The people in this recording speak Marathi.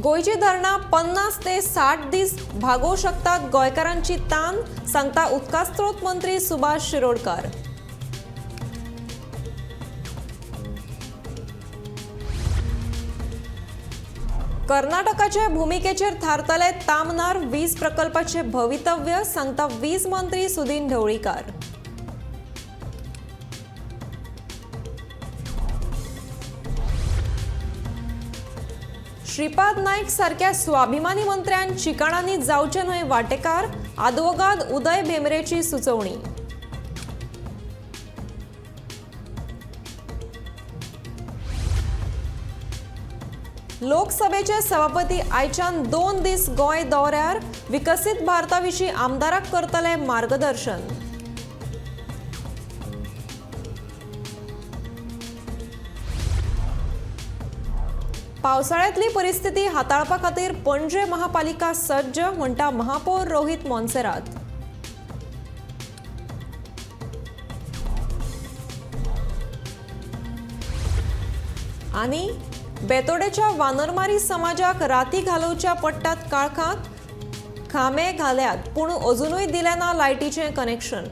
गोयची धरणां 50 ते 60 दीस भागोव शकतात गोंयकारांची तान, सांगता उदका स्त्रोत मंत्री सुभाष शिरोडकार. कर्नाटकाचे भूमिकेचेर थारतले तामनार वीज प्रकल्पाचे भवितव्य, सांगता वीज मंत्री सुदीन ढवळीकार. श्रीपाद नाईक सारख्या स्वाभिमानी मंत्र्यान चिकाणांनी जावचे न्हय वांटेकार, आदवोगाद उदय भेंब्रेची सुचोवणी. लोकसभेचे सभापती आयच्यान 2 दीस गोंय दौऱ्यार, विकसीत भारताविशीं आमदाराक करतले मार्गदर्शन. पावसाळ्यांतली परिस्थिती हाताळपा खातीर पणजे महापालिका सज्ज, म्हणटा महापौर रोहित मोन्सेरात. आनी बेतोडेच्या वानरमारी समाजाक राती घालोवच्या पडटात काळखांत, खांबे घाल्यात पूण अजूनय दिलें ना लायटीचें कनेक्शन.